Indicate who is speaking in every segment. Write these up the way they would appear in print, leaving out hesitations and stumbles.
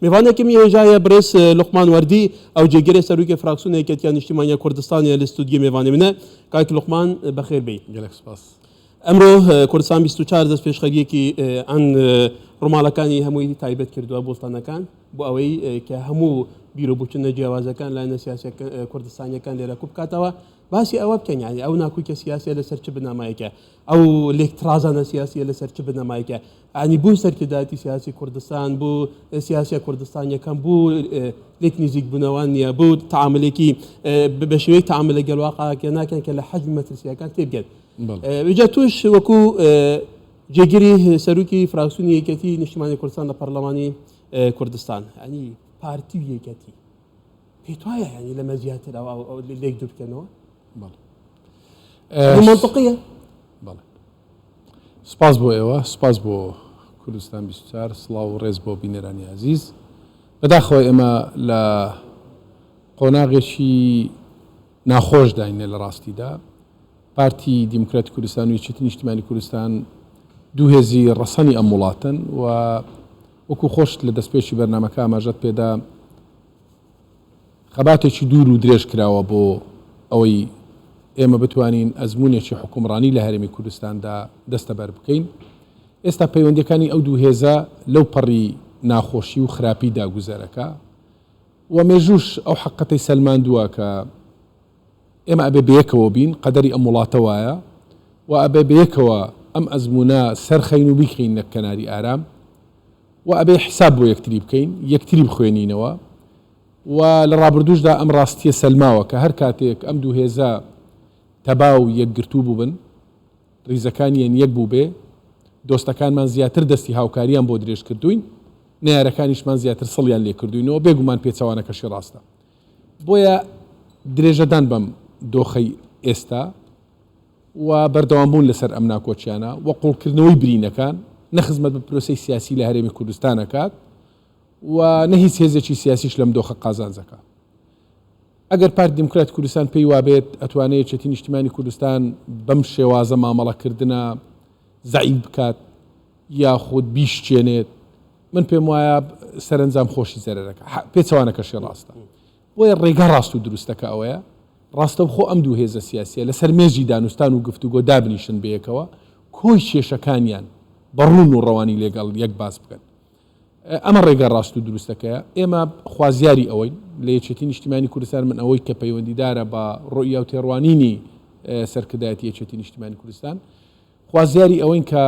Speaker 1: میوانه که میجای برس لقمان وردی او جگری سروی فراکسیون هیئت اجتماعی کردستان الاستودیو میوانه منه که لقمان بخیر بی.
Speaker 2: گلک سپاس.
Speaker 1: امروز کردستان 24 دست پیشخدی که آن رومالکانی هموی تایبت کردو بولتان کن با اوی که همو بیرو بچن جواز کن لان سیاسی کردستانی کن لرکوب کاتوا باسی اواب کن یعنی او ناکوی که سیاسی لسرچ بنامای که او لیکترازان سیاسی لسرچ بنامای که یعنی بو سرکداتی سیاسی کردستان بو سیاسی کردستانی کن بو لیک نزیک بنوانیا بو تعاملی کی بشوی تعامل جلواقع که نکن که لحجم مترسیا کن تبگد. وجاتوش وكو جگری سروکی فراکسیون هیئت اجتماعی کردستان لپارلمانی کردستان يعني بارتي هيئتي بيتوايا يعني لما زيادة أو اللي يقدر كانوا منطقية
Speaker 2: سپاس بو ايوه سپاس بو كردستان 24 سلاو ريز بو بينيراني عزيز بداخو اما لا قوناغشي ناخوش داين لراستي دا بارتي ديمقراطي كردستان ويشتين اجتماعي كردستان دو هزي رساني امولاتن و وكو خوشت لدەستپێشی بەرنامەکە ئاماژەت پێدا خەباتێکی دوور و درێژ کراوە بۆ ئەوەی ئێمە بتوانین ئەزمونێکی حکومڕانی لە هەرێمی کوردستاندا دەستەبەر بکەین. ئێستا پەیوەندیەکانی ئەو دوو هێزە لەو پەڕی ناخۆشی و خراپیدا گوزەرەکە و مێژوش ئەو حەقەتەی سەلماندووە کە ئێمە ئەبێ بەیەکەوە بین قەدەری ئەم وڵاتە وایە و ئەبێ بەیەکەوە ئەم ئەزمونە سەرخەین و بیخینە کەناری ئارام و ئەبێ حساب بۆ یەکتری بکەین یەکتری بخوێنینەوە و لە ڕابردوشدا ئەم ڕاستیە سەلماوە کە هەر کاتێک ئەم دوو هێزە تەباو یەکگرتوو بووبن ڕیزەکانیان یەک بوو بێ دۆستەکانمان زیاتر دەستی هاوکاریان بۆ درێژ کردوین نەیارەکانیشمان زیاتر سڵیان لێ کردوینەوە بێگومان پێچەوانەکەشی ڕاستە بۆیە درێژەدان بەم دۆخەی ئێستا و بەردەوامبوون لەسەر ئەم ناکۆچیانە و قوڵکردنەوەی برینەکان نەخزمەت بە پرۆسەی سیاسی لە هەرێمی کوردستان ئەکات و نە هیچ هێزێکی سیاسیش لەم دۆخە قازانجەکە. ئەگەر پارتی دیموکراتی کوردستان پێی وابێت ئەتوانێت یەکێتی نیشتیمانی کوردستان بەم شێوازە مامەڵەکردنە زەعیف بکات یاخود بیشچێنێت من پێم وایە سەرنجام خۆشی زەرەرەکە پێچەوانەکەشی ڕاستە. بۆیە ڕێگا ڕاست و دروستەکە ئەوەیە ڕاستەوخۆ ئەم دوو هێزە سیاسیە لەسەر مێژی دانوستان و گفتوگۆ دابنیشن بەیەکەوە کۆی کێشەکانیان بەڕوون و ڕەوانی لێگەڵ یەک باس بکەن. ئەمە ڕێگە ڕاست و دروستەکەیە ئێمە خوازیاری ئەوەی لە یەکێتی نیشتیمانی کوردستان من ئەوەی کە پەیوەندیدارە بە ڕۆیا و تێڕوانینی سەرکردایەتی یەکێتی نیشتیمانی کوردستان خوازیاری ئەوەی کە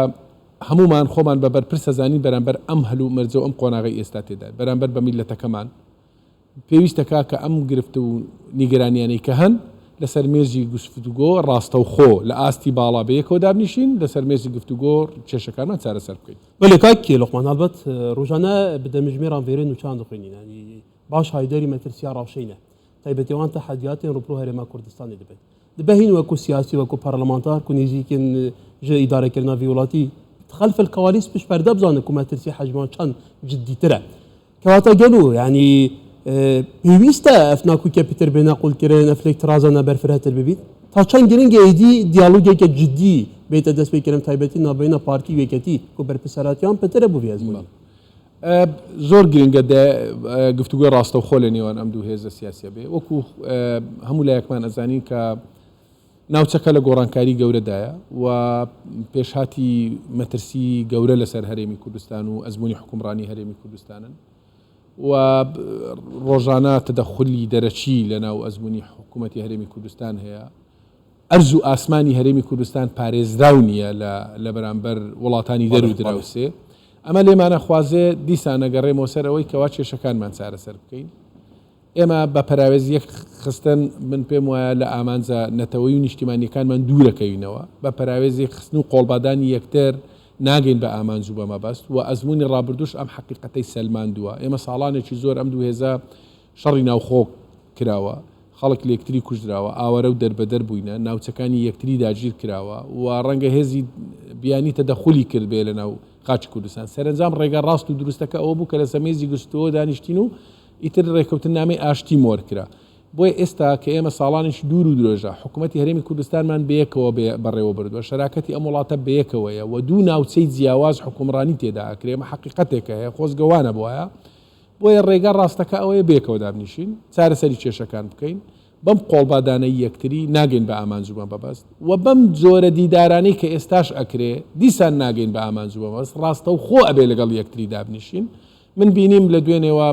Speaker 2: هەمومان خۆمان بە بەرپرسە زانین بەرامبەر ئەم هەلو مەرجە و ئەم قۆناغی ئێستا تێدا بەرامبەر بە میلەتەکەمان پێویستەکە کە ئەم گرفتە و نیگەرانیانەی کە هەن لەسەر مێژی گفتوگۆ ڕاستە و خۆ لە ئاستی باڵا بەیەکەوە دابنیشین لەسەر مێژی گفتوگۆ کێشەکانمان چارەسەر بکەین.
Speaker 1: بەڵێ کاکی لقمان هەڵبەت ڕۆژانە بدەمژمێران فێرێن و چاند دەخوێنین ینی باش هایدەری مەترسیا ڕاوشەینە تایبەتەوان تەحەدیاتێن ڕوبڕۆ هەرێما کوردستانی دەبێت دەبەهین وەکو سیاسی وەکو پەرلەمانتار کو نێزیکن ژە ئیدارەکردنا وڵاتی خلف الكواليس باش پەردە بزانن کو مەترسی حەجمان چەند جدیترە کەواتە گەلو ینی پێویستە ئەف ناکوکە پتر بێنە قوڵکردن ئەفلێک ترازانە بەرفرەتر ببیت تا چەند گرنگە ئیدی دیالۆگێکە جدی بێتە دەست پێکردن تایبەتی ناوبەینە پارتی وێکەتی کو بەرپرسەراتیان پترە بوو ڤێزمونە
Speaker 2: زۆر گرنگە گفتوگۆی ڕاستە و خۆ لە نێوان ئەم دوو هێزە سیاسیە بێ وەکو هەموو لایەکمان ئەزانین کە ناوچەکە لە گۆڕانکاری گەورەدایە و پێشهاتی مەترسی گەورە لەسەر هەرێمی کوردستان و ئەزمموی حکومڕانی هەرێمی کوردستانن و ڕۆژانە تەدەخلی دەرەچی لە ناو ئەزمموی حکوومەتی هەرێمی کوردستان هەیە ئەرز و ئاسمانی هەرێمی کوردستان پارێزراو نییە لە بەرامبەر وڵاتانی دەر و دراوسێ ئەمە لێمانە خوازێ دیسان نەگەڕێمەوە سەر ئەوەی کەوا کێشەکانمان چارەسەر بکەین ئێمە بە پەراوێزی خستن من پێم وایە لە ئامانجە نەتەوەی و نیشتیمانیەکانمان دوورەکەوینەوە بە پەراوێزی خستن و قۆڵبادانی یەکتر ناگەین بە ئامانج و بە مەبەست و ئەزمموی ڕابردوش ئەم حقیقەتەی سەلماندووە ئێمە ساڵانێکی زۆر ئەم دوو هێزە شەڕی ناوخۆ کراوە خەڵک لە یەکتری کوژراوە ئاوەرە و دەربەدەر بووینە ناوچەکانی یەکتری داگیر کراوە و ڕەنگە هێزی بیانی تەدەخولی کرد بێ لە ناو قاچی کوردستان سەرنجام ڕێگە ڕاست و دروستەکە ئەوە بوو کە لە سەمێزی گستەوە دانیشتین و ئیتر ڕێکەوتن نامی ئاشتی مۆر کرا بۆیە ئێستا کە ئێمە ساڵانێکی دوور و درۆژە حکوومەتی هەرێمی کوردستانمان بەیەکەوە بەڕێوە بردووە شەراکەتی ئەم وڵاتە بەیەکەوەیە و دوو ناوچەی جیاواز حکومڕانی تێدا ئەکرێ ئێمە حقیقەتێکە هەیە خۆزگەوانە بووایە بۆیە ڕێگا ڕاستەکە ئەوەیە بێکەوە دابنیشین چارەسەری کێشەکان بکەین بەم قۆڵبادانەی یەکتری ناگەین بە ئامانجومان بەبەست و بەم جۆرە دیدارانەی کە ئێستاش ئەکرێ دیسان ناگەین بە ئامانجووە بەبەست ڕاستە و خۆ ئەبێ لەگەڵ یەکتری دابنیشین من بینیم لە دوێنێەوە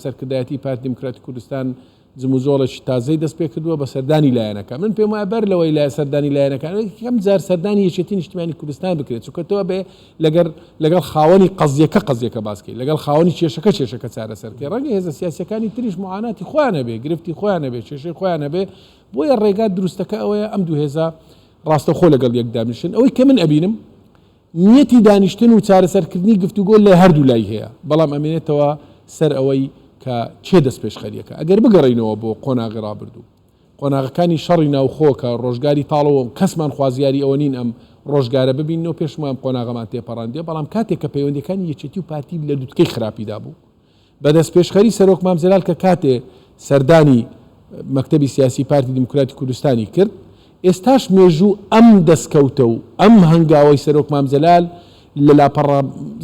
Speaker 2: سەرکردایەتی پارتی دیموکراتی کوردستان جموزۆڵێکی تازەی دەست پێ کردووە بە سەردانی لایەنەکە من پێم وایە بەر لەوەی لای سەردانی لایەنەکان کەم جار سەردانی یەکێتی نیشتیمانی کوردستان بکرێت چونکەتەوە بێ لەگەڵ خاوەنی قەزیەکە باسکەی لەگەڵ خاوەنی کێشەکە چارەسەرکەی ڕەنگە هێزە سیاسەکانی تریش معاناتی خۆیانە بێ گرفتی خۆیانە بێ کێشەی خۆیانە بێ بۆیە ڕێگا دروستەکە ئەوەیە ئەم دوو هێزە ڕاستە خۆ لەگەڵ یەک دابنیشن ئەوەی کە من ئەبینم نیەتی دانیشتن و چارەسەرکردنی گفتوگۆ لە هەردوو لای هەیە بەڵام ئەمێنێتەوە سەر ئەوەی کە چێ دەست پێشخەریەکە ئەگەر بگەڕینەوە بۆ قۆناغی ڕابردوو قۆناغەکانی شەڕی ناوخۆ کە ڕۆژگاری تاڵەوە کەسمان خوازیاری ئەوە نین ئەم ڕۆژگارە ببینەوە پێشمان قۆناغەمان تێپەڕاندێ بەڵام کاتێک کە پەیوەندەکانی یەکێتی و پارتی لە دووتکەی خراپیدا بوو بەدەست پێشخەری سەرۆک مامزەلال کە کاتێ سەردانی مەکتەبی سیاسی پارتی دیموکراتی کوردستانی کرد ئێستاش مێژوو ئەم دەستکەوتە و ئەم هەنگاوی سەرۆک مامزەلال لە لاپەڕە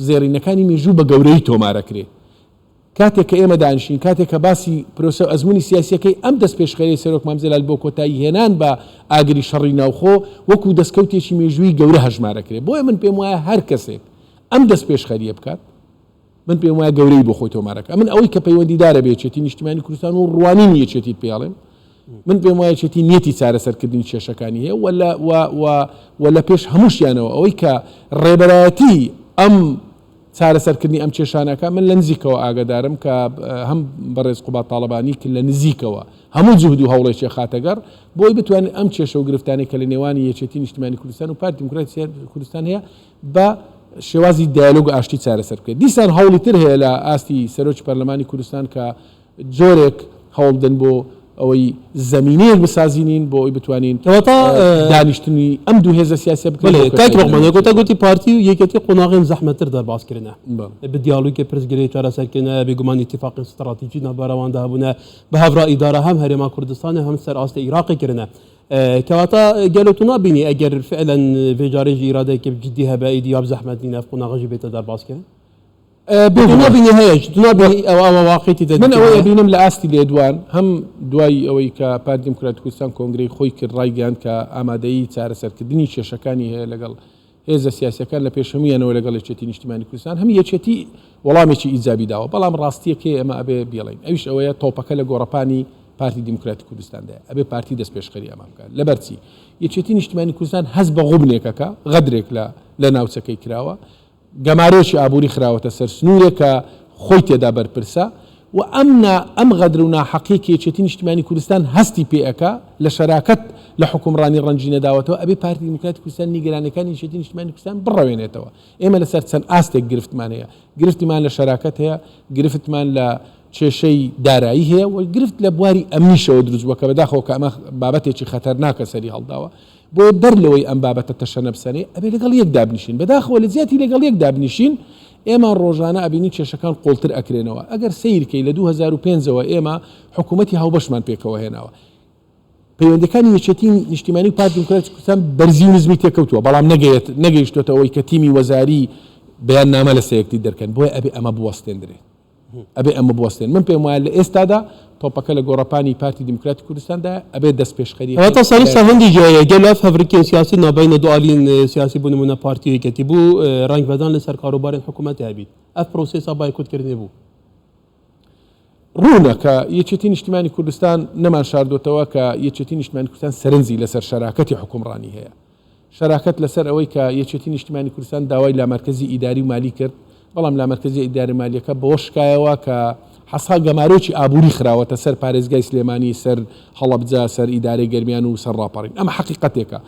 Speaker 2: زێڕینەکانی مێژوو بە گەورەی تۆمارەکرێ کاتێک کە ئێمە دانیشین کاتێک کە باسی پرۆسە ئەزمموی سیاسیەکەی ئەم دەست پێشخەری سەرۆک مامزەلال بۆ کۆتایی هێنان بە ئاگری شەڕی ناوخۆ وەکو دەستکەوتێکی مێژووی گەورە هەژمارەکرێ بۆیە من پێم وایە هەر کەسێک ئەم دەست پێشخەریە بکات من پێم وایە گەورەی بۆ خۆی تۆمارەکە من ئەوەی کە پەیوەندیدارە بێ یەکێتی نیشتیمانی کوردستان و ڕوانینی یەکێتیت پێڵێم من پێم وایە یەکێتی نیەتی چارەسەرکردنی کێشەکانی هەیە و لە پێش هەمووشیانەوە ئەوەی کە ڕێبەرایەتی ئەم چارەسەرکردنی ئەم کێشانەکە من لە نزیکەوە ئاگدارم کە هەم بەڕێز قوبات تاڵەبانی کرد لە نزیکەوە هەموو جوهد و هەوڵێکی خاتەگەر بۆی بتوانین ئەم کێشە و گرفتانەی کە لە نێوانی یەکێتی نیشتیمانی کوردستان و پارتی دیموکراتی کوردستان هەیە بە شێوازی دیالۆگ ئاشتی چارەسەر بکرێت دیسان هەوڵی تر هەیە لە ئاستی سەرۆکی پەرلەمانی کوردستان کە جۆرێک هەوڵدن بۆ ئەوەی زمینەیەک بسازینین بۆ ئەوی بتوانین دانیشتنی ئەم دوو هێزە سیاسە بکەین
Speaker 1: کاکڕۆمانەکۆتا گوتی پارتی و یەکێتی قۆناغین زەحمەتتر دەرباسکردنە بە دیالۆگی پرسگرەی چارەسەرکردنە بێگومان اتفاقی استراتیجی نەبەرەوەدا هەبوونە بە هەڤرا ئیدارە هەم هەرێما کوردستان هەم سەر ئاستی عێراقی کردنە کەواتە گەلۆتو نابینی ئەگەر فعلا vێجارێژی ئیرادەیەکی جدی هەبە ئیدیاب زەحمەت نینە قۆناغەژی بێتە دەرباسکردن بینی هەیە ئەوە واقعیتی
Speaker 2: من ئەوەیە بینم لە ئاستی لێدوان هەم دوای ئەوەی کە پارتی دیموکراتی کوردستان کۆنگرەی خۆی کرد ڕایگەیاند کە ئامادەیی چارەسەرکردنی کێشەکانی هەیە لەگەڵ هێزە سیاسەکان لە پێشەمیانەوە لەگەڵ یەکێتی نیشتیمانی کوردستان هەم یەکێتی وەڵامێکی ئیجابی داوە بەڵام ڕاستیەکەی ئەمە ئەبێ بێڵین ئەویش ئەوەیە تۆپەکە لە گۆڕەپانی پارتی دیموکراتی کوردستاندایە ئەبێ پارتی دەست پێشخەری ئەمە بکات لەبەرچی یەکێتی نیشتیمانی کوردستان هەست بە غوبنێکەکە غەدرێک لە ناوچەکەی کراوە گەمارۆکی ئابووری خراوەتە سەر سنوورێکە خۆی تێدا بەرپرسە و ئەم غەدر و ناحەقیەکی یەکێتی نیشتیمانی کوردستان هەستی پێەکە لە شەراکەت لە حکومڕانی ڕەنجی نەداوەتەوە ئەبێ پارتی دیموکراتی کوردستان نیگەرانەکانی یەکێتی نیشتیمانی کوردستان بڕەوێنێتەوە ئێمە لەسەر چەند ئاستێک گرفتمان هەیە گرفتمان لە شەراکەت هەیە گرفتمان لە کێشەی دارایی هەیە و گرفت لە بواری ئەمنیشەوە دروستبووە کە بەداخەوە کە ئەمە بابەتێکی خەتەرناکە سەری هەڵداوە بۆ دەر لەوەی ئەم بابەتە تەشەنە بسەنێ ئەبێ لەگەڵ یەک دابنیشین بەداخەوە لە زیاتی لەگەڵ یەک دابنیشین ئێمە ڕۆژانە ئەبینی کێشەکان قوڵتر ئەکرێنەوە ئەگەر سیرکەی لە 2005ەوە ئێمە حکوومەتی هاوبەشمان پێکەوە هێناوە پەیوەندەکانی یەکێتی نیشتیمانی پارتی دیموکراتی کوردستان بەرزی و نزمی تێکەوتووە بەڵام نەگەیشتۆتە ئەوەی کە تیمی وەزاری بەیان نامە لە سەیەکتی دەرکەن بۆیە ئەبێ ئەمە بوەستێنرێت ئەبێ ئەمە بوەستێن من پێم وایە لە ئێستادا تۆپەکە لە گۆڕەپانی پارتی دیموکراتی کوردستاندا ئەبێ دەست پێشخەری
Speaker 1: هەتا ساڵی سەهەندی جایە گەلاف هەڤرکێن سیاسی نابینە دو ئالین سیاسی بوو نمونە پارتی یەکێتی بوو ڕنگ بەدان لەسەر کاروبارên حکوومەتی هەبیت ئەف پرۆسێسا بایکوتکردنی بوو
Speaker 2: ڕوونە کە یەکێتی نیشتیمانی کوردستان نەمان شاردوتەوە کە یەکێتی نیشتیمانی کوردستان سەرنجی لەسەر شەراکەتی حکومڕانی هەیە شەراکەت لەسەر ئەوەی کە یەکێتی نیشتیمانی کوردستان داوای لامەرکەزی ئیداری و مالی کرد بەڵام لامەرکەزی ئیداری مالیەکە بەوە شکایەوە کە حەسا گەمارۆکی ئابووری خراوەتە سەر پارێزگای سلێمانی سەر هەڵەبجە سەر ئیدارەی گەرمیان و سەر ڕاپەڕین ئەمە حەقیقەتێکە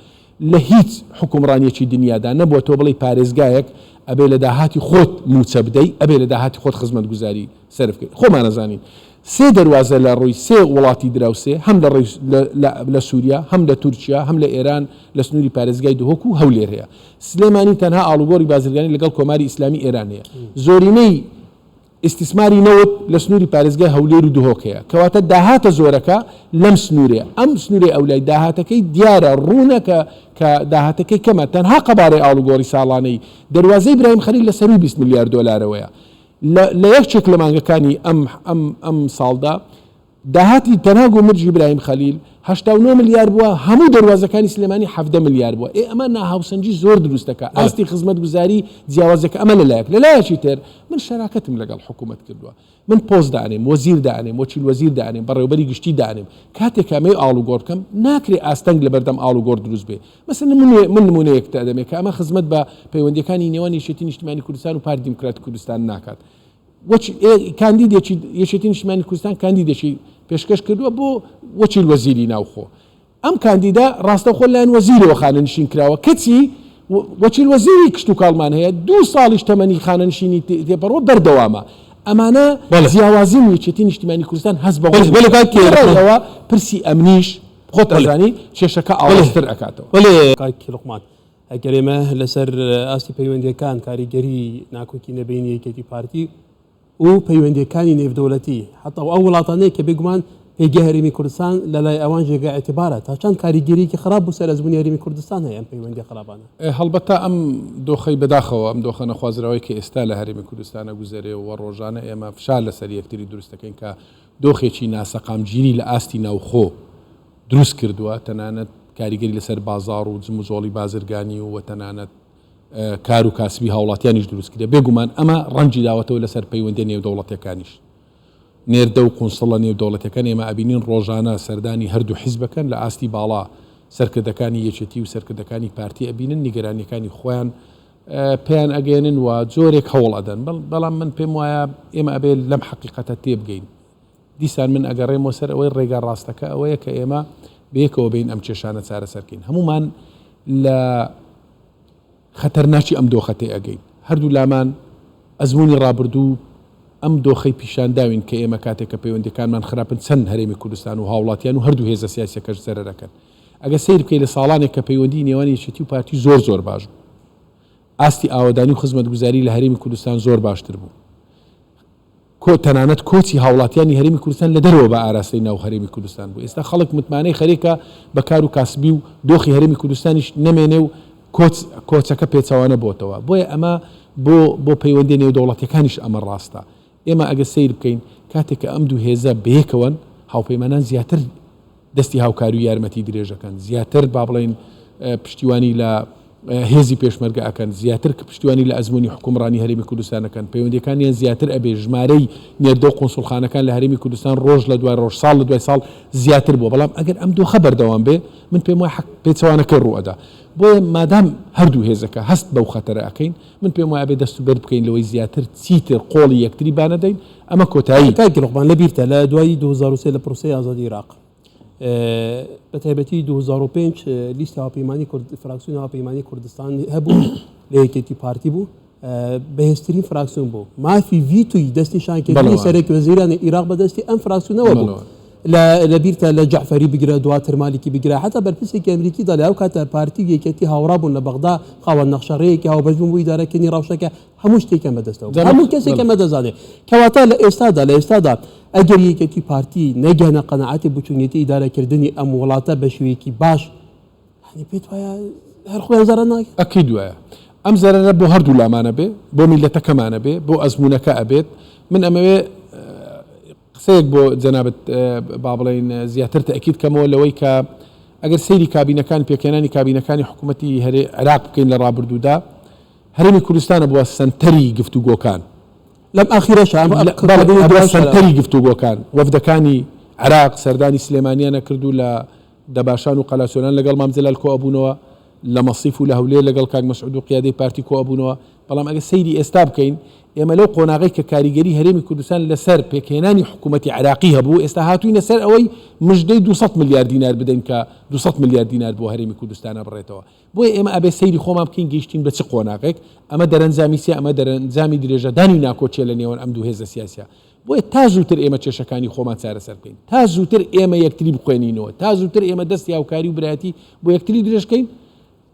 Speaker 2: لە هیچ حکومڕانیەکی دنیادا نەبووە تۆ بڵی پارێزگایەک ئەبێ لە داهاتی خۆت موچە بدەی ئەبێ لە داهاتی خۆت خزمەتگوزاری سەرف بکەیت خۆمان نەزانین سێ دەواازە لە ڕووی سێ وڵاتی دراوسێ هەم لە سووریا هەم لە تورکیا هەم لە ئێران لە سنووری پارێزگای دهۆک و هەولێر هەیە سلێمانی تەنها ئاڵوگۆڕی بازرگانی لەگەڵ کۆماری ئیسلامی ئێران هەیە زۆرینەی ئیسtismاری نەوت لە سنووری پارێزگای هەولێر و دهۆک هەیە کەواتە داهاتە زۆرەکە لەم سنوورێ ئەم سنوورێ ئەولای داهاتەکەی دیارە ڕوونەکە کە داهاتەکەی کەمە تەنها قەبارەی ئاڵوگۆڕی ساڵانەی دەواازەی برایم خەلیل لە سەر 20 میلیارد دۆلارەوەیە لە یەکێک لە مانگەکانی ئەم ساڵدا داهاتی تەنها گۆمەرجی ئیبراهیم خەلیل 89 ملیار بووە، هەموو دەواازەکانی سلێمانی 17 ملیار بووە. ئەمە ناهاوسەنجی زۆر دروست دەکات. ئاستی خزمەت گوزاری جیاوازەکە ئەمە لەلایەکی تر من شەراکەتم لەگەڵ حکوومەت کردووە، من پۆست دانێم، وەزیر دانێم، وەکیل وەزیر دانێم، بەڕێوەبەری گشتی دانێم، کاتێک ئەمەی ئاڵوگۆڕ بکەم ناکرێ ئاستەنگ لە بەردەم ئاڵوگۆڕ دروست بێ. مەسەڵەن من نمونەیەک دەمێ کە ئەمە خزمەت بە پەیوەندیەکانی نێوان یەکێتی نیشتیمانی کوردستان و پارتی دیموکراتی کوردستان ناکات. کاندیدێکی یەکێتی نیشتیمانی کوردستان کاندیدێکی پێشکەش کردووە بۆ وەکیل وەزیری ناوخۆ. ئەم کاندیدا ڕاستەوخۆ لایەن وەزیرەوە خانەنشین کراوە، کەچی وەکیل وەزیری کشت و کاڵمان هەیە 2 ساڵیش تەمەنی خانەنشینی تێپەڕۆ بەردەوامە. ئەمانە جیاوازی یەکێتی نیشتیمانی کوردستان هەست بەەوە پرسی ئەمنیش خۆت ئەزانی کێشەکە ئاڵتر ئەکاتەوە.
Speaker 1: کاکی لوقمان ئەگەرێمە لەسەر ئاستی پەیوەندیەکان کاریگەری ناکۆکی نەبینی یەکێتی پارتی و پەیوەندیەکانی نێودەوڵەتی حتا ئەو وڵاتانەیە کە بێگومان پێگە هەرێمی کوردستان لەلای ئەوان ژێگا ئێتیبارە تا چەند کاریگەریەکی خراپ بوو سەر ئەزموونی هەرێمی کوردستان هەیە ئەم پەیوەندی خراپانە.
Speaker 2: هەڵبەتە ئەم دۆخەی بەداخەوە ئەم دۆخە نەخوازراوەی کە ئێستا لە هەرێمی کوردستانە گوزەرێ و ڕۆژانە ئێمە فشار لەسەر یەکتری دروستەکەین کە دۆخێکی ناسەقامگیری لە ئاستی ناوخۆ دروست کردووە، تەنانەت کاریگەری لەسەر بازاڕ و جم و زۆڵی بازرگانی و تەنانەت کار و کاسبی هاوڵاتیانیش دروست کرد. بێگومان ئەمە ڕەنجی داوەتەوە لەسەر پەیوەندی نێودەوڵەتیەکانیش. نێردە و قونسڵە نێودەوڵەتیەکان ئێمە ئەبینین ڕۆژانە سەردانی هەردوو حیزبەکەن لە ئاستی باڵا سەرکردەکانی یەکێتی و سەرکردەکانی پارتی ئەبینن نیگەرانیەکانی خۆیان پێیان ئەگەێنن و جۆرێک هەوڵ ئەدەن. بەڵام من پێم وایە ئێمە ئەبێ لەم حەقیقەتە تێبگەین. دیسان من ئەگەڕێمەوە سەر ئەوەی ڕێگا ڕاستەکە ئەوەیە کە ئێمە بەیەکەوە بین ئەم کێشانە چارەسەرکەین. هەمومان لە خەتەرناکی ئەم دۆخەتێ ئەگەین. هەردوو لامان ئەزموونی ڕابردوو ئەم دۆخەی پیشانداوین کە ئێمە کاتێک کە پەیوەندیەکانمان خراپن چەند هەرێمی کوردستان و هاوڵاتیان و هەردوو هێزە سیاسیەکەش زەرەرەکەن. ئەگە سیر بکەی لە ساڵانێک کە پەیوەندی نێوانی یەکێتی و پارتی زۆر باش بوو، ئاستی ئاوادانی و خزمەتگوزاری لە هەرێمی کوردستان زۆر باشتر بوو، تەنانەت کۆچی هاوڵاتیانی هەرێمی کوردستان لە دەرەوە بە ئاراستەی ناو هەرێمی کوردستان بوو. ئێستا خەڵک متمانەی خەریکە بە کار و کاسبی و دۆخی هەرێمی کوردستانیش نەمێنێ و کۆچەکە پێچەوانە بۆتەوە. بۆیە ئەمە بۆ پەیوەندی نێودەوڵەتیەکانیش ئەمە ڕاستە. ئێمە ئەگە سیر بکەین کاتێک کە ئەم دوو هێزە بەیەکەوەن هاوپەیمانان زیاتر دەستی هاوکاری و یارمەتی درێژەکەن، زیاتر با بڵێن پشتیوانی لە هێزی پێشمەرگە ئەکەن، زیاتر کە پشتیوانی لە ئەزموونی حکومڕانی هەرێمی کوردستانەکەن، پەیوەندیەکانیان زیاتر ئەبێ، ژمارەی نێردە و قونسوڵخانەکان لە هەرێمی کوردستان ڕۆژ لە دوای ڕۆژ ساڵ لە دوای ساڵ زیاتر بووە. بەڵام ئەگەر ئەم دۆخە بەردەوام بێ من پێم وایە پێچەوانەکە ڕوئەدا. بۆیە مادام هەردوو هێزەکە هەست بەو خەتەرە ئەەکەین، من پێم وایە بێ دەست و بەر بکەین لەوەی زیاتر چیتر قۆڵی یەکتری بانەدەین. ئەمە کۆتایی
Speaker 1: کاکی لوقمان لەبیرتە لە دوای 2003 لە پرۆسەی ئازادی عێراق بە تایبەتی 2005 لیستی هاوپەیمانی فراکسیۆنی هاوپەیمانی کوردستان هەبوو لە یەکێتی پارتی بوو، بەهێزترین فراکسیۆن بوو، مافی ڤیتۆی دەستی شانکردنی سەرۆکی وەزیرانی عێراق بەدەستی ئەم فراکسیۆنەوە بوو. لەبیرتە لە جەعفەری بگرە دواتر مالکی بگرە، حتا بەرپرسێکی ئەمریکی دا لە ئەو کاتە پارتی یەکێتی هاوڕا بوون لە بەغدا خاوەن نەخشەڕەیەکی هاوبەش بوو ئیدارەکردنی ڕەوشەکە هەموو شتێکە بەدەستەوە، هەموو کەسێکە مەدەزانێت کەواتە لە ئێستادا ئەگەر یەکێتی پارتی نەگەنە قەنەعەتی بچوونێتی ئیدارەکردنی ئەم وڵاتە بە شێوەیەکی باش پێت وایە هەر خۆیان زەرە ناکە؟
Speaker 2: ئەکید وایە ئەم زەرەرە بۆ هەردوو لامانە بێ، بۆ میلەتەکەمانە بێ، بۆ ئەزموونەکە ئەبێت. من ئەمەوێ قسەیەک بۆ جەنابەت با بڵێن زیاتر تەئکید کەمەوە لەوەی کە ئەگەر سەیری کابینەکان پێکێنانی کابینەکانی حکوومەتی عێراق بکەین لە ڕابردوودا، هەرێمی کوردستانە بووە سەنتەری گفتوگۆکان.
Speaker 1: لەم ئاخیرەش
Speaker 2: سەنتەری گفتوگۆکان وەفدەکانی عێراق سەردانی سلێمانیانە کردو لە دەباشان و قەلاسۆنان لەگەڵ مام جەلال کۆ ئەبوونەوە، لە مەسیف و لە هەولێر لەگەڵ کاک مەسعود و قیادەی پارتی کۆ ئەبوونەوە. بەڵام ئەگە سەیری ئێستا بکەین، ئێمە لەو قۆناغی کە کاریگەری هەرێمی کوردستان لەسەر پێکهێنانی حکوومەتی عێراقی هەبوو، ئێستا هاتووینە سەر ئەوەی مژدەی 200 ملیار دینار بدەین کە 200 ملیار دینار بۆ هەرێمی کوردستانە بڕێتەوە. بۆیە ئێمە ئەبێ سەیری خۆمان بکەین گەیشتین بە چ قۆناغێک، ئەمە دەرەنجامی سێ، ئەمە دەرەنجامی درێژەدانی ناکۆچێ لە نێوان ئەم دوو هێزە سیاسیە. بۆیە تا زووتر ئێمە کێشەکانی خۆمان چارەسەر بکەین، تا زووتر ئێمە یەکتری بخوێنینەوە، تا زووتر ئێمە دەستی هاوکاری و برایەتی بۆ یەکتری درێژکەین.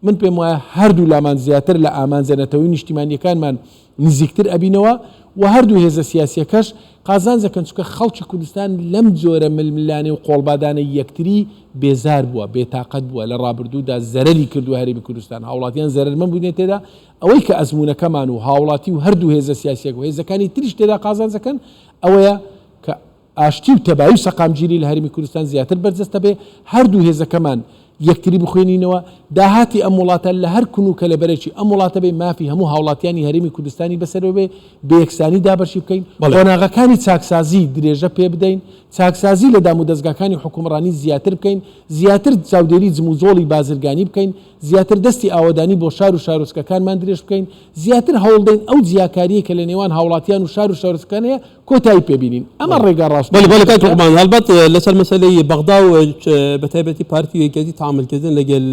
Speaker 2: من پێم وایە هەردوو لامان زیاتر لە ئامانجەنەتەوەی نیشتیمانیەکانمان نزیکتر ئەبینەوە و هەردوو هێزە سیاسیەکەش قازان دەکەن چونکە خەڵکی کوردستان لەم جۆرە ململانێ و قۆڵبادانە یەکتری بێزار بووە بێتاقەت بووە لە ڕابردوودا زەرەری کردو هەرێمی کوردستان هاوڵاتیان زەرمەند بوونێ تێدا ئەوەی کە ئەزمونونەکەمان و هاوڵاتی و هەردوو هێزە سیاسیەک و هێزەکانی تریش تێدا قازان دەکەن ئەوەیە کە ئاشتی و تەبایی و سەقامگیری لە هەرێمی کوردستان زیاتر بەرجەستە بێ هەردوو هێزەکەمان یەکتری بخوێنینەوە داهاتی ئەم وڵاتە لە هەر کونوکە لە بەرەکی ئەم وڵاتە بێ مافی هەموو هاوڵاتیانی هەرێمی کوردستانی بەسەرەوە بێ بە یەکسانی دابەشی بکەین قۆناغەکانی چاکسازی درێژە پێ بدەین چاکسازی لە دام و دەستگاکانی حکومڕانی زیاتر بکەین زیاتر چاودێری جموزۆڵی بازرگانی بکەین زیاتر دەستی ئاوەدانی بۆ شار و شارۆچکەکانمان درێژ بکەین زیاتر هەوڵدەین ئەو جیاکاریە کە لە نێوان هاوڵاتیان و شار و شارۆچکەکانەیە کۆتایی پێبینین ئەمە ڕێگا ڕاست
Speaker 1: هەڵبەت لەسەر مەسەلەی بەغدا و بەتایبەتی پارتی یەکێتی تعاملکردن لەگەل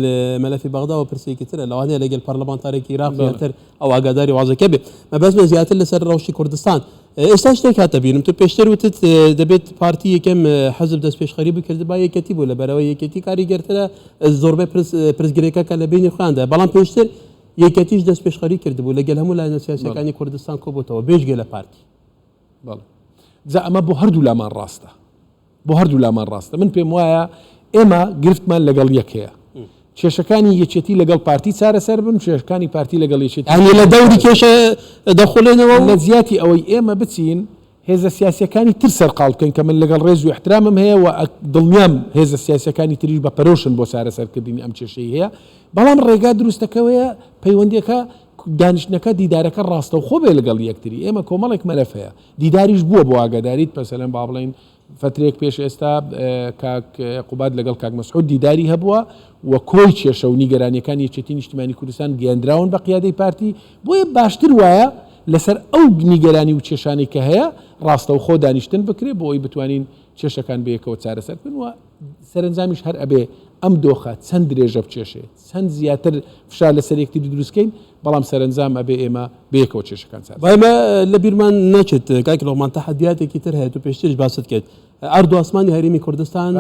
Speaker 1: مەلەفی بەغدا و پرسێکی ترە لەوانەیە لەگەل پەرلەمانتارێکی عێراق زیاتر ئەو ئاگاداری وازەکە بێ مەبەستمە زیاتر لەسەر ڕەوشی کوردستان ئێستا شتێک هاتە بینم تو پێشتر وتت دەبێت پارتی یەکەم حەزب دەست پێشخەری بکرد با یەکەتی بوو لەبەرەوەی یەکەتی کاریگەرترە زۆربەی پرسگرێکەکە لە بینی خۆیاندا بەڵام پێشتر یەکەتیش دەست پێشخەری کردبوو لەگەل هەموو لایەنە سیاسیەکانی کوردستان کۆبووتەوە بێژگە لە پارتی
Speaker 2: جا ئەمە بۆ هەردوو لامان ڕاستە بۆ هەردوو لامان ڕاستە من پێم وایە ئێمە گرفتمان لەگەڵ یەکەیە کێشەکانی یەکێتی لەگەڵ پارتی چارەسەر بن کێشەکانی پارتی لەگەڵ یەکێتی
Speaker 1: لە دەوری کێشە دەخولێنەوە
Speaker 2: لە زیاتی ئەوەی ئێمە بچین هێزە سیاسیەکانی تر سەرقاڵ بکەین کە من لەگەڵ ڕێز و احترامم هەیە و دڵنیام هێزە سیاسیەکانی تریش بە پەرۆشن بۆ چارەسەرکردنی ئەم کێشەی هەیە بەڵام ڕێگا دروستەکەوەیە پەیوەندیەکە دانیشتنەکە دیدارەکە ڕاستەوخۆ بێ لەگەڵ یەکتری ئێمە کۆمەڵێک مەلەف هەیە دیداریش بووە بۆ ئاگاداریت پەسەلەن با بڵێن فترێک پێش ئێستا کاک قوباد لەگەڵ کاک مەسعود دیداری هەبووە و کۆی کێشە و نیگەرانیەکانی یەکێتی نیشتیمانی کوردستان گەیاندراون بە قیادەی پارتی بۆیە باشتر وایە لەسەر ئەو نیگەرانی و کێشانەی کە هەیە ڕاستەوخۆ دانیشتن بکرێت بۆ ئەوی بتوانین کێشەکان بەیەکەوە چارەسەر بن و سەرنجامیش هەر ئەبێ ئەم دۆخە چەند درێژە بچێشێت چەند زیاتر فشار لەسەر یەکتری دروستکەین بەڵام سەرنجام ئەبێ ئێمە بەیەکەوە کێشەکان چارەسەر
Speaker 1: ئێمە لە بیرمان نەچێت کاک لۆمان تەحەدیاتێکی تر هەیە و پێشترش باست کرد ئەرد و ئاسمانی هەرێمی کوردستان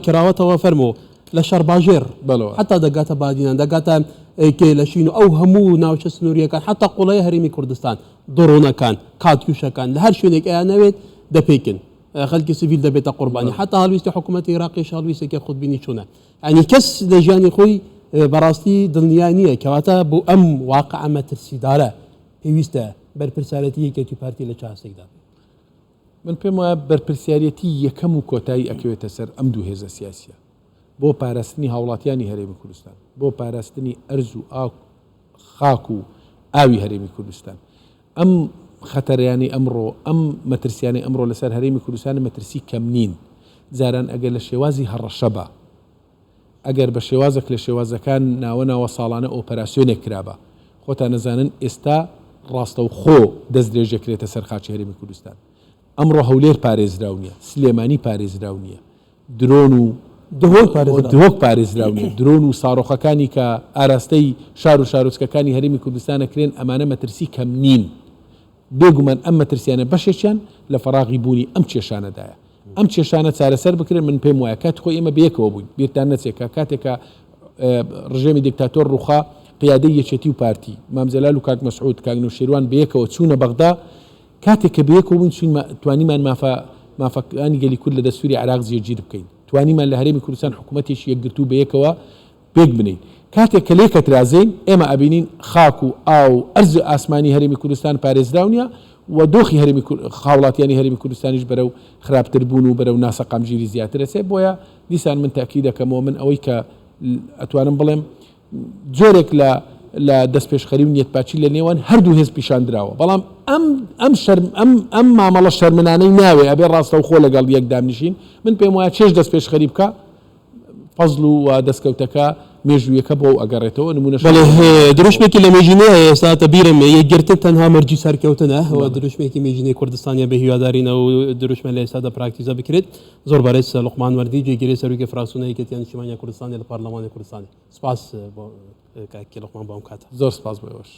Speaker 1: کراوەتەوە فەرمۆ لە شەرباژێر حتا دەگاتە بادینان دەگاتە کێلەشین و ئەو هەموو ناوچە سنووریەکان حتا قوڵەیە هەرێمی کوردستان دڕۆنەکان کاتکوشەکان لە هەر شوێنێک ئەیانەوێت دەپێکن خەڵکی سیڤیل دەبێتە قوربانی حتا هەڵویستی حکوومەتی عێراقیش هەڵویستێکی خودبینی چوونە ینی کەس لە ژیانی خۆی بەڕاستی دڵنیا نییە کەواتە بۆ ئەم واقعە مەترسیدارە پێویستە بەرپرسارەتی یەکێتی پارتی لە چاسێکدا
Speaker 2: من پێم وایە بەرپرسیارەتی یەکەم و کۆتایی ئەکەوێتە سەر ئەم دوو هێزە سیاسیە بۆ پاراستنی هاوڵاتیانی هەرێمی کوردستان بۆ پاراستنی ئەرز و خاک و ئاوی هەرێمی کوردستان ئەم خەتەریانی ئەمڕۆ ئەم مەترسیانی ئەمڕۆ لەسەر هەرێمی کوردستان مەترسی کەم نین جاران ئەگەر لە شێوازی هەڕەشەبە ئەگەر بە شێوازێک لە شێوازەکان ناوە ساڵانە ئۆپەراسیۆنێک کرابە خۆتان نەزانن ئێستا ڕاستەوخۆ دەست درێژەکرێتە سەر خاچی هەرێمی کوردستان ئەمڕۆ هەولێر پارێزراو نییە سلێمانی پارێزراو نییە درۆن و دهۆک پارێزراو نیە درۆن و ساڕۆخەکانی کە ئاراستەی شار و شارۆچکەکانی هەرێمی کوردستانە کرێن ئەمانە مەترسی کەم نین بێگومان ئەم مەترسیانە بەشێکیان لە فەراغی بوونی ئەم کێشانەدایە ئەم کێشانە چارەسەر بکرێن من پێم وایە کات خۆی ئێمە بەیەکەوە بووین بیرتان نەچێکە کاتێکە ڕژێمی دیکتاتۆر ڕووخا قیادەی یەکێتی و پارتی مامزەلال و کاک مەسعود کاک نوشیروان بەیەکەوە چوونە بەغدا کاتێک کە بەیەکەوە بوون توانیمان مافەکانی گەلی کورد لە دەستوری عێراق جێگیر بکەین توانیمان لە هەرێمی کوردستان حکوومەتێکی یەکگرتوو بەیەکەوە پێک بنین کاتێک کە لێ کەترازین ئێمە ئەبینین خاک و ئاو ئەرز ئاسمانی هەرێمی کوردستان پارێزراو نیە و دۆخی هەرێمی خاوڵاتیانی هەرێمی کوردستانیش بەرەو خراپتر بوون و بەرەو ناسەقامگیری زیاتر ئەسێ بۆیە دیسان من تاکی دەکەمەوە من ئەوەی کە ئەتوانم بڵێم جۆرێک لە دەست پێشخەری و نیەتپاچی لە نێوان هەردوو هێز پیشاندراوە بەڵام ئەم مامەڵە شەرمنانەی ناوێ ئەبێ ڕاستەوخۆ لەگەڵ یەک دامنشین من پێم وایە چێش دەست پێشخەری بکە فەزڵ و دەستکەوتەکە مێژوویەکە بۆ ئەگەڕێتەوە نمونە
Speaker 1: دروشمێکی لە مێژینەیە ئێستا بیرم یەکگرتن تەنها مەرجی سەرکەوتنە و دروشمێکی مێژینەی کوردستانیە بە هیوادارینە و دروشمە لە ئێستادا پراکتیزە بکرێت زۆر بەڕێز لوقمان وەردی جێگیری سەرۆکی فراکسیۆنە یەکێتیان نیشتیمانیە کوردستانی لە پارلەمانی کوردستانی سپاس بۆ کاکی لوقمان بۆ ئەم کاتە
Speaker 2: زۆر سپاس بۆ ئێوەش